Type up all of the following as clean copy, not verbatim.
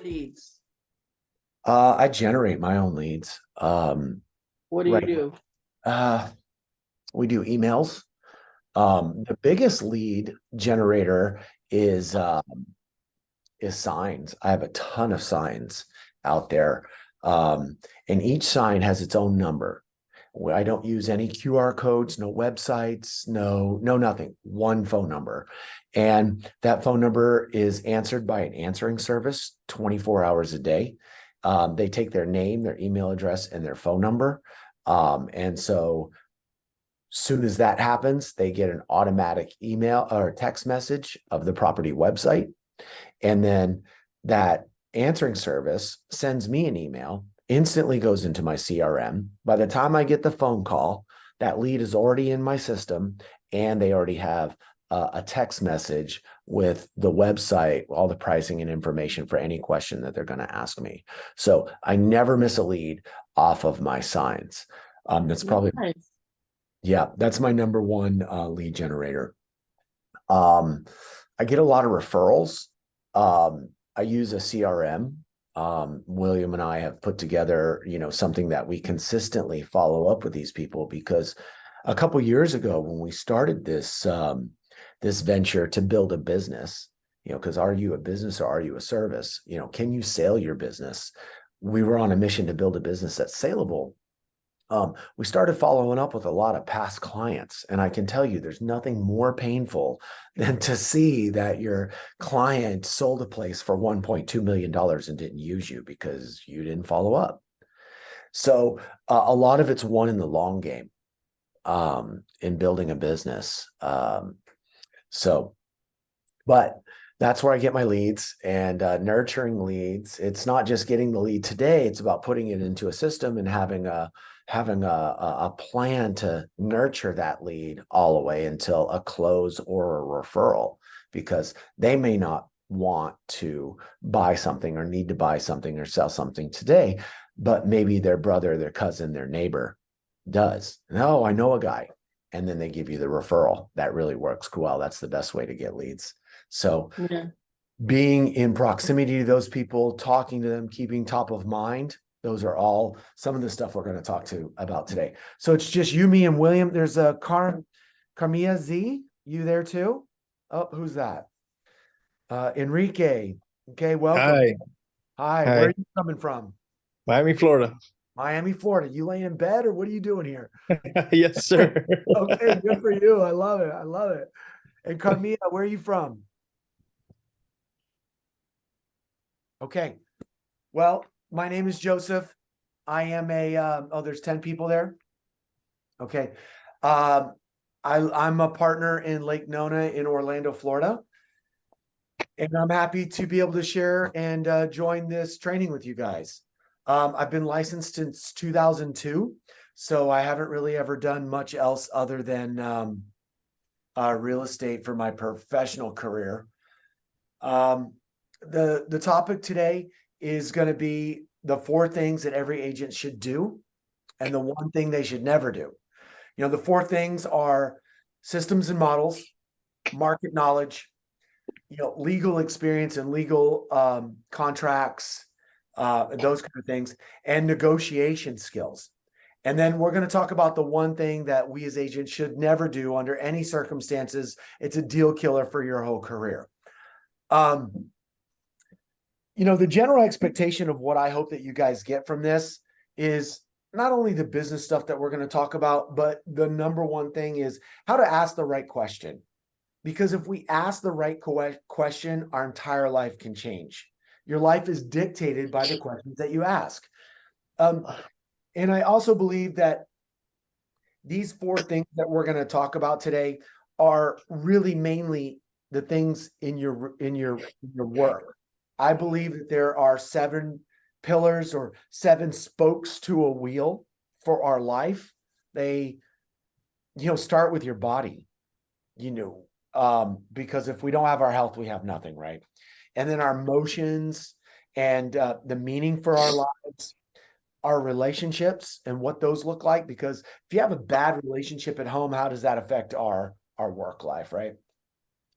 Leads. I generate my own leads. What do you Right. do? Uh, we do emails. The biggest lead generator is signs. I have a ton of signs out there. And each sign has its own number. I don't use any QR codes, no websites, no nothing. One phone number. And that phone number is answered by an answering service 24 hours a day. They take their name, their email address, and their phone number. And so soon as that happens, they get an automatic email or text message of the property website. And then that answering service sends me an email, instantly goes into my CRM. By the time I get the phone call, that lead is already in my system, and they already have a text message with the website, all the pricing and information for any question that they're going to ask me. So I never miss a lead off of my signs. That's probably, Nice. yeah, that's my number one lead generator. I get a lot of referrals. I use a CRM. William and I have put together, something that we consistently follow up with these people, because a couple years ago when we started this venture to build a business, because are you a business or are you a service? Can you sell your business? We were on a mission to build a business that's saleable. We started following up with a lot of past clients, and I can tell you there's nothing more painful than to see that your client sold a place for $1.2 million and didn't use you because you didn't follow up. So a lot of it's won in the long game in building a business. But that's where I get my leads, and nurturing leads. It's not just getting the lead today. It's about putting it into a system and having a plan to nurture that lead all the way until a close or a referral, because they may not want to buy something or need to buy something or sell something today, but maybe their brother, their cousin, their neighbor does. No, I know a guy. And then they give you the referral. That really works well. That's the best way to get leads. So Yeah. being in proximity to those people, talking to them, keeping top of mind, those are all some of the stuff we're going to talk about today. So it's just you, me, and William. There's a Carmia Z. You there too? Oh, who's that? Enrique. Okay, welcome. Hi. Hi. Where Hi. are you coming from? Miami, Florida. Miami, Florida. You laying in bed, or what are you doing here? Yes, sir. Okay, good for you. I love it. I love it. And Carmia, where are you from? Okay. Well, my name is Joseph. I am there's 10 people there. Okay. I'm a partner in Lake Nona in Orlando, Florida. And I'm happy to be able to share and join this training with you guys. I've been licensed since 2002, so I haven't really ever done much else other than real estate for my professional career. The topic today is going to be the 4 things that every agent should do and the 1 thing they should never do. The 4 things are systems and models, market knowledge, legal experience and legal contracts, those kind of things, and negotiation skills. And then we're going to talk about the 1 thing that we as agents should never do under any circumstances. It's a deal killer for your whole career. The general expectation of what I hope that you guys get from this is not only the business stuff that we're going to talk about, but the number 1 thing is how to ask the right question. Because if we ask the right question, our entire life can change. Your life is dictated by the questions that you ask. And I also believe that these 4 things that we're going to talk about today are really mainly the things in your work. I believe that there are 7 pillars or 7 spokes to a wheel for our life. They, start with your body, because if we don't have our health, we have nothing, right? And then our emotions and the meaning for our lives, our relationships and what those look like. Because if you have a bad relationship at home, how does that affect our our work life, right?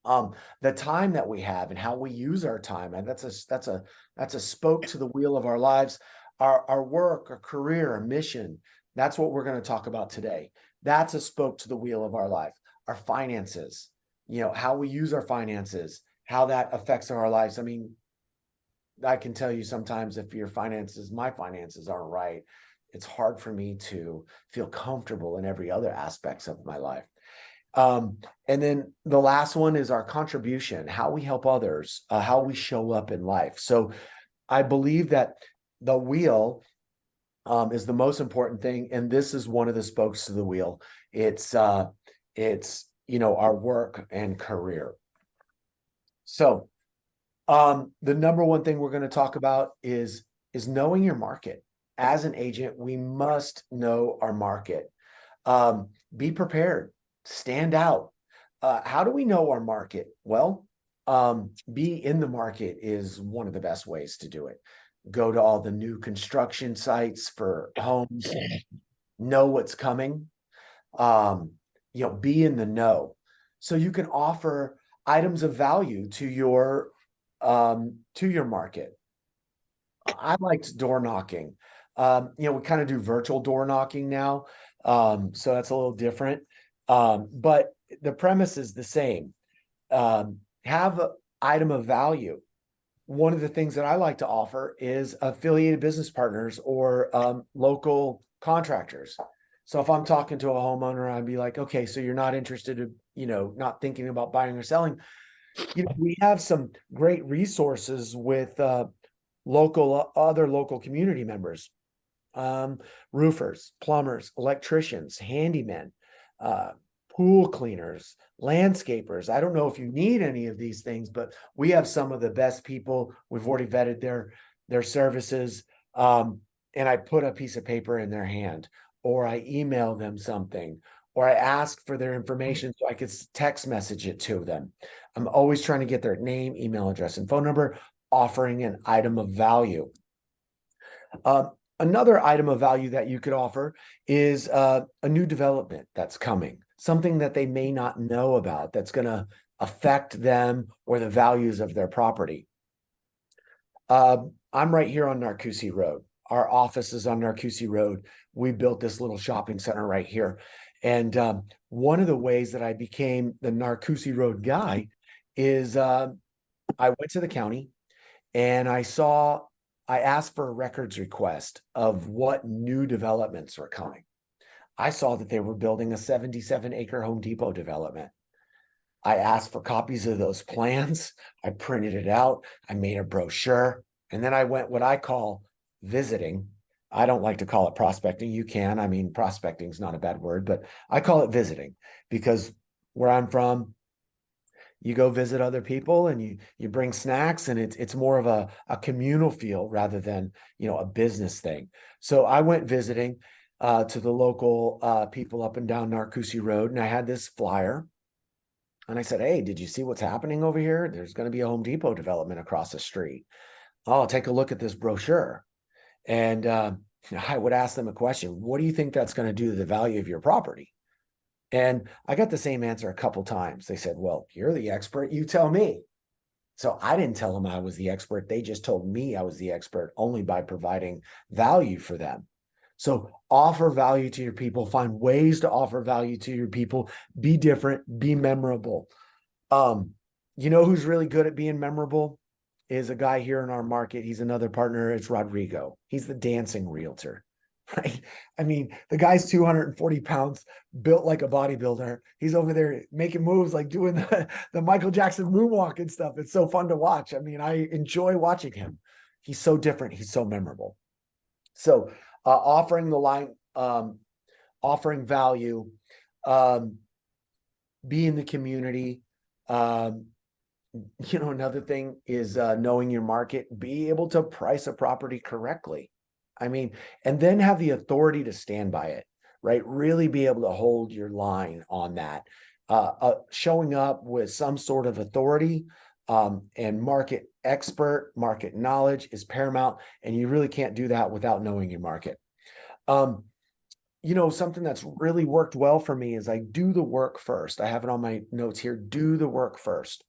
The time that we have and how we use our time, and that's a spoke to the wheel of our lives, our work, our career, our mission. That's what we're going to talk about today. That's a spoke to the wheel of our life. Our finances, how we use our finances, how that affects our lives. I mean, I can tell you sometimes if my finances aren't right, it's hard for me to feel comfortable in every other aspects of my life. And then the last one is our contribution, how we help others, how we show up in life. So I believe that the wheel is the most important thing. And this is one of the spokes to the wheel. It's our work and career. So the number one thing we're going to talk about is knowing your market. As an agent, we must know our market. Be prepared, stand out. How do we know our market? Well, be in the market is one of the best ways to do it. Go to all the new construction sites for homes, know what's coming, be in the know. So you can offer items of value to your market. I liked door knocking. We kind of do virtual door knocking now. So that's a little different. But the premise is the same. Have an item of value. One of the things that I like to offer is affiliated business partners or local contractors. So if I'm talking to a homeowner, I'd be like, okay, so you're not interested in, not thinking about buying or selling. We have some great resources with other local community members, roofers, plumbers, electricians, handymen, pool cleaners, landscapers. I don't know if you need any of these things, but we have some of the best people. We've already vetted their services. And I put a piece of paper in their hand, or I email them something, or I ask for their information so I could text message it to them. I'm always trying to get their name, email address, and phone number, offering an item of value. Another item of value that you could offer is a new development that's coming, something that they may not know about that's going to affect them or the values of their property. I'm right here on Narcoossee Road. Our office is on Narcoossee Road. We built this little shopping center right here. And one of the ways that I became the Narcoossee Road guy is I went to the county and I asked for a records request of what new developments were coming. I saw that they were building a 77-acre Home Depot development. I asked for copies of those plans. I printed it out. I made a brochure. And then I went what I call visiting. I don't like to call it prospecting. You can. I mean, prospecting is not a bad word, but I call it visiting because where I'm from, you go visit other people and you bring snacks, and it's more of a communal feel rather than, a business thing. So I went visiting to the local people up and down Narcoossee Road, and I had this flyer. And I said, hey, did you see what's happening over here? There's going to be a Home Depot development across the street. Oh, take a look at this brochure. And I would ask them a question. What do you think that's going to do to the value of your property? And I got the same answer a couple times. They said, well, you're the expert. You tell me. So I didn't tell them I was the expert. They just told me I was the expert only by providing value for them. So offer value to your people, find ways to offer value to your people, be different, be memorable. Who's really good at being memorable is a guy here in our market. He's another partner. It's Rodrigo. He's the dancing realtor, right? I mean, the guy's 240 pounds, built like a bodybuilder. He's over there making moves, like doing the Michael Jackson moonwalk and stuff. It's so fun to watch. I mean, I enjoy watching him. He's so different. He's so memorable. So offering the line, offering value, be in the community. Another thing is knowing your market, be able to price a property correctly. I mean, and then have the authority to stand by it, right? Really be able to hold your line on that. Showing up with some sort of authority and market expert, market knowledge is paramount. And you really can't do that without knowing your market. something that's really worked well for me is I do the work first. I have it on my notes here, do the work first.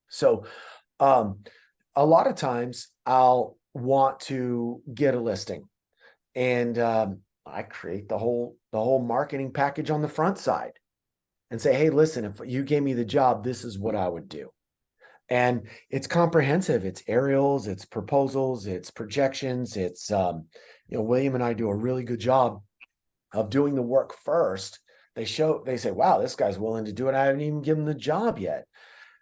So, a lot of times I'll want to get a listing, and I create the whole marketing package on the front side and say, hey, listen, if you gave me the job, this is what I would do. And it's comprehensive. It's aerials, it's proposals, it's projections. It's, William and I do a really good job of doing the work first. They say, wow, this guy's willing to do it. I haven't even given him the job yet.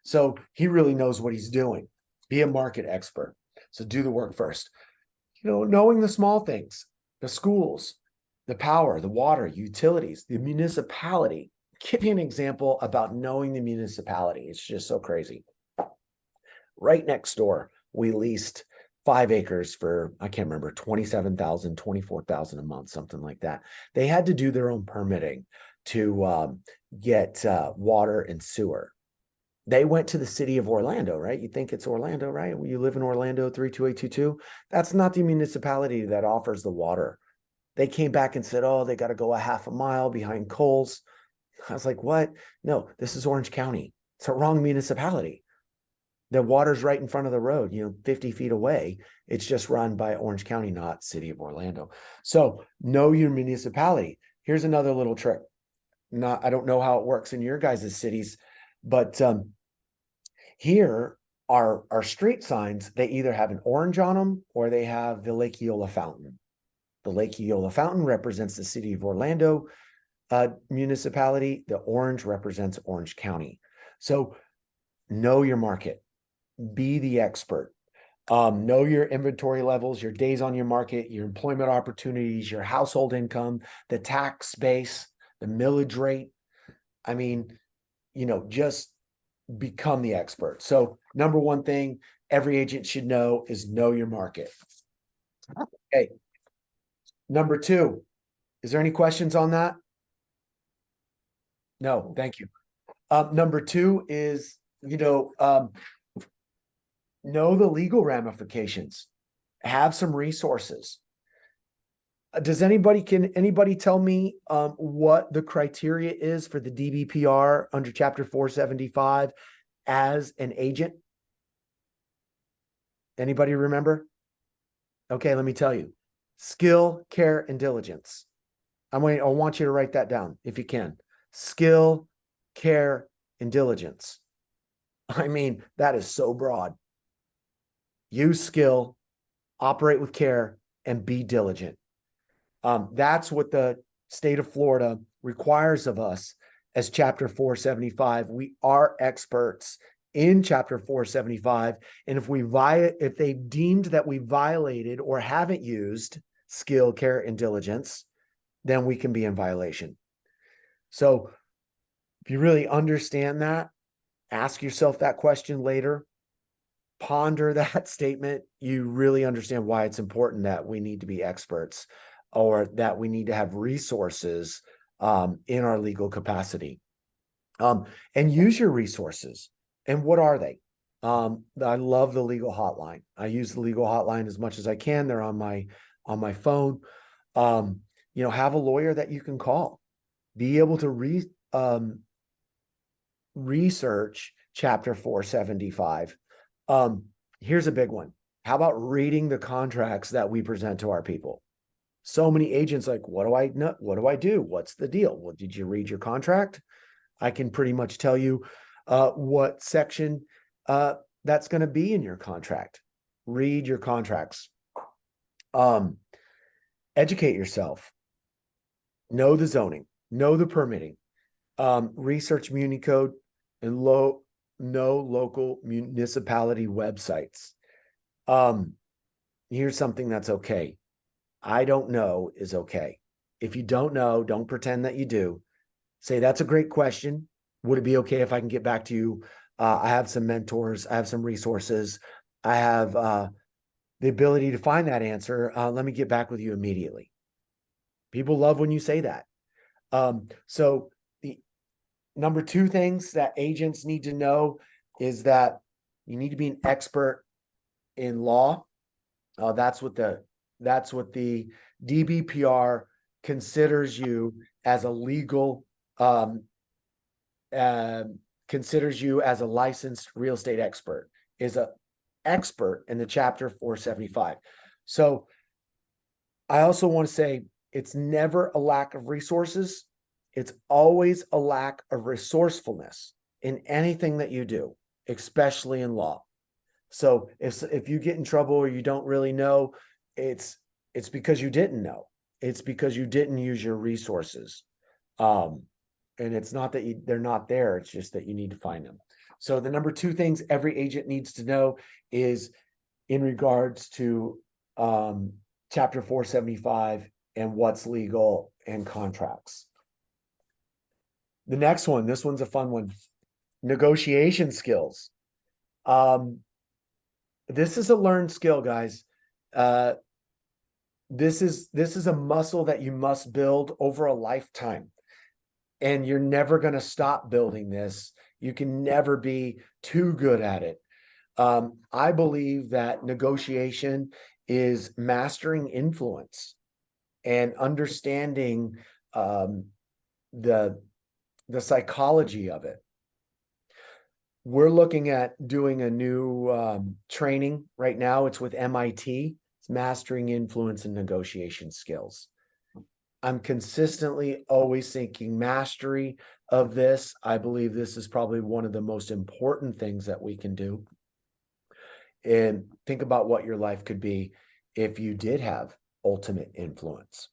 So he really knows what he's doing. Be a market expert. So do the work first. Knowing the small things, the schools, the power, the water, utilities, the municipality. Give you an example about knowing the municipality. It's just so crazy. Right next door, we leased 5 acres for, I can't remember, 27,000, 24,000 a month, something like that. They had to do their own permitting to get water and sewer. They went to the city of Orlando, right? You think it's Orlando, right? You live in Orlando, 32822. That's not the municipality that offers the water. They came back and said, oh, they got to go a half a mile behind Coles. I was like, what? No, this is Orange County. It's a wrong municipality. The water's right in front of the road, 50 feet away. It's just run by Orange County, not city of Orlando. So know your municipality. Here's another little trick. I don't know how it works in your guys' cities, but here are our street signs. They either have an orange on them or they have the Lake Eola Fountain. The Lake Eola Fountain represents the city of Orlando municipality. The orange represents Orange County. So know your market. Be the expert. Know your inventory levels, your days on your market, your employment opportunities, your household income, the tax base, the millage rate. I mean, just become the expert. So number one thing every agent should know is know your market. Okay. Number 2, is there any questions on that? No, thank you. Number 2 is, know the legal ramifications, have some resources. Can anybody tell me what the criteria is for the DBPR under Chapter 475 as an agent? Anybody remember? Okay, let me tell you. Skill, care, and diligence. I want you to write that down if you can. Skill, care, and diligence. I mean, that is so broad. Use skill, operate with care, and be diligent. That's what the state of Florida requires of us as Chapter 475. We are experts in Chapter 475. And if they deemed that we violated or haven't used skill, care, and diligence, then we can be in violation. So if you really understand that, ask yourself that question later. Ponder that statement. You really understand why it's important that we need to be experts, or that we need to have resources in our legal capacity. And use your resources. And what are they? I love the legal hotline. I use the legal hotline as much as I can. They're on my phone. Have a lawyer that you can call. Be able to research Chapter 475. Here's a big one. How about reading the contracts that we present to our people? So many agents like, what do I know? What do I do? What's the deal? Well, did you read your contract? I can pretty much tell you what section that's going to be in your contract. Read your contracts. Educate yourself. Know the zoning. Know the permitting. Research Muni Code and know local municipality websites. Here's something that's okay. I don't know is okay. If you don't know, don't pretend that you do. Say, that's a great question. Would it be okay if I can get back to you? I have some mentors. I have some resources. I have the ability to find that answer. Let me get back with you immediately. People love when you say that. So the number 2 things that agents need to know is that you need to be an expert in law. That's what the DBPR considers you as a legal, considers you as a licensed real estate expert, is a expert in the chapter 475. So I also want to say it's never a lack of resources. It's always a lack of resourcefulness in anything that you do, especially in law. So if you get in trouble or you don't really know, it's because you didn't know. It's because you didn't use your resources. And it's not that they're not there. It's just that you need to find them. So the number 2 things every agent needs to know is in regards to chapter 475 and what's legal and contracts. The next one, this one's a fun one. Negotiation skills. This is a learned skill, guys. This is a muscle that you must build over a lifetime. And you're never going to stop building this. You can never be too good at it. I believe that negotiation is mastering influence and understanding the psychology of it. We're looking at doing a new training right now. It's with MIT. It's mastering influence and negotiation skills. I'm consistently always seeking mastery of this. I believe this is probably one of the most important things that we can do. And think about what your life could be if you did have ultimate influence.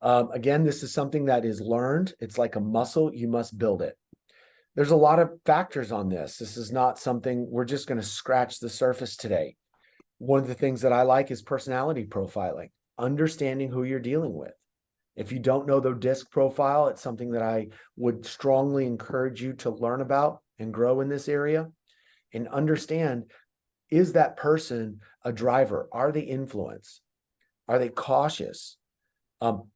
Again, this is something that is learned. It's like a muscle. You must build it. There's a lot of factors on this. This is not something we're just going to scratch the surface today. One of the things that I like is personality profiling, understanding who you're dealing with. If you don't know the DISC profile, it's something that I would strongly encourage you to learn about and grow in this area and understand, is that person a driver? Are they influence? Are they cautious?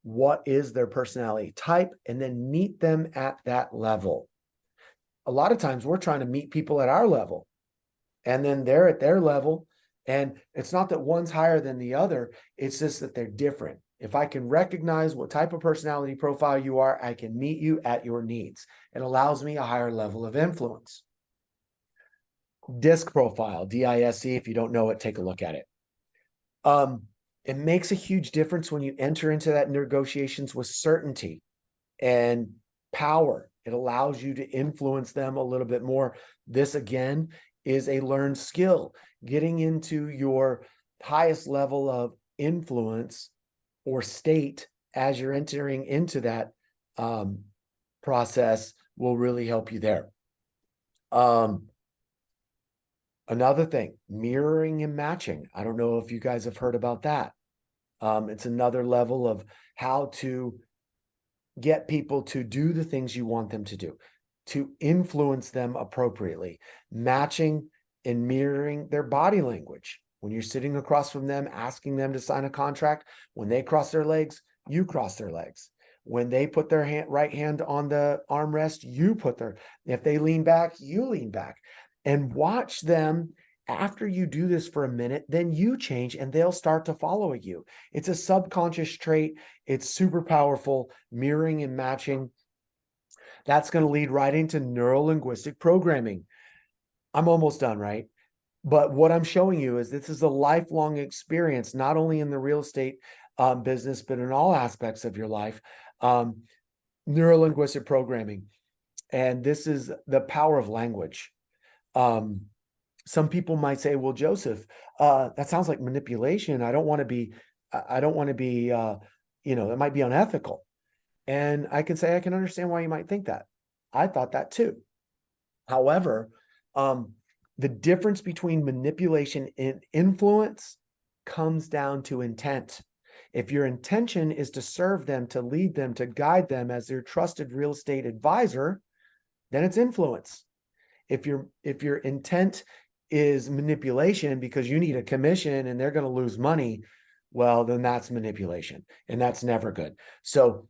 What is their personality type? And then meet them at that level. A lot of times we're trying to meet people at our level and then they're at their level. And it's not that one's higher than the other. It's just that they're different. If I can recognize what type of personality profile you are, I can meet you at your needs. It allows me a higher level of influence. DISC profile, D-I-S-C. If you don't know it, take a look at it. It makes a huge difference when you enter into that negotiations with certainty and power. It allows you to influence them a little bit more. This, again, is a learned skill. Getting into your highest level of influence or state as you're entering into that process will really help you there. Another thing, mirroring and matching. I don't know if you guys have heard about that. It's another level of how to get people to do the things you want them to do, to influence them appropriately, matching and mirroring their body language. When you're sitting across from them, asking them to sign a contract, when they cross their legs, you cross their legs. When they put their right hand on the armrest, you if they lean back, you lean back. And watch them. After you do this for a minute, then you change and they'll start to follow you. It's a subconscious trait. It's super powerful, mirroring and matching. That's going to lead right into neuro-linguistic programming. I'm almost done, right? But what I'm showing you is this is a lifelong experience, not only in the real estate business, but in all aspects of your life. Neuro-linguistic programming. And this is the power of language. Some people might say, well, Joseph, that sounds like manipulation. I don't want to be, it might be unethical. And I can say, I can understand why you might think that. I thought that too. However, the difference between manipulation and influence comes down to intent. If your intention is to serve them, to lead them, to guide them as their trusted real estate advisor, then it's influence. If your intent is manipulation because you need a commission and they're going to lose money, well, then that's manipulation, and that's never good. So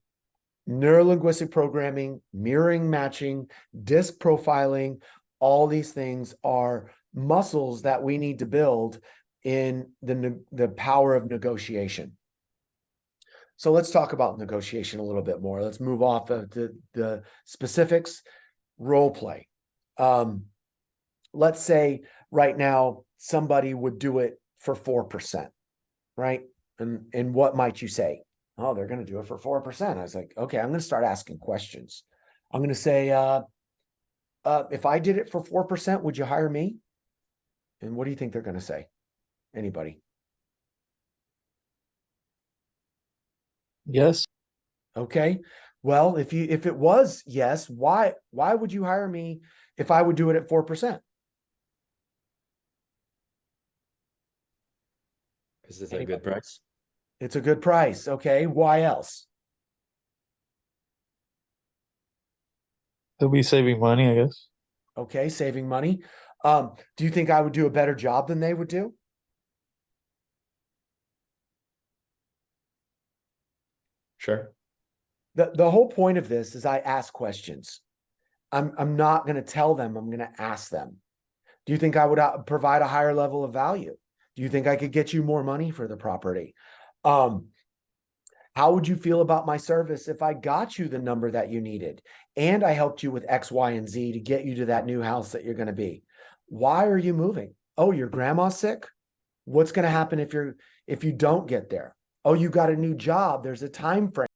neuro-linguistic programming, mirroring, matching, DISC profiling, all these things are muscles that we need to build in the power of negotiation. So let's talk about negotiation a little bit more. Let's move off of the specifics, role play. Let's say right now somebody would do it for 4%, right? And what might you say? Oh, they're going to do it for 4%. I was like, okay, I'm going to start asking questions. I'm going to say, if I did it for 4%, would you hire me? And what do you think they're going to say? Anybody? Yes. Okay. Well, if it was yes, why would you hire me if I would do it at 4%? Because it's a good price. It's a good price. Okay. Why else? They'll be saving money, I guess. Okay, saving money. Do you think I would do a better job than they would do? Sure. The whole point of this is I ask questions. I'm not going to tell them, I'm going to ask them. Do you think I would provide a higher level of value? Do you think I could get you more money for the property? How would you feel about my service if I got you the number that you needed and I helped you with X, Y, and Z to get you to that new house that you're going to be? Why are you moving? Oh, your grandma's sick? What's going to happen if you don't get there? Oh, you got a new job. There's a time frame.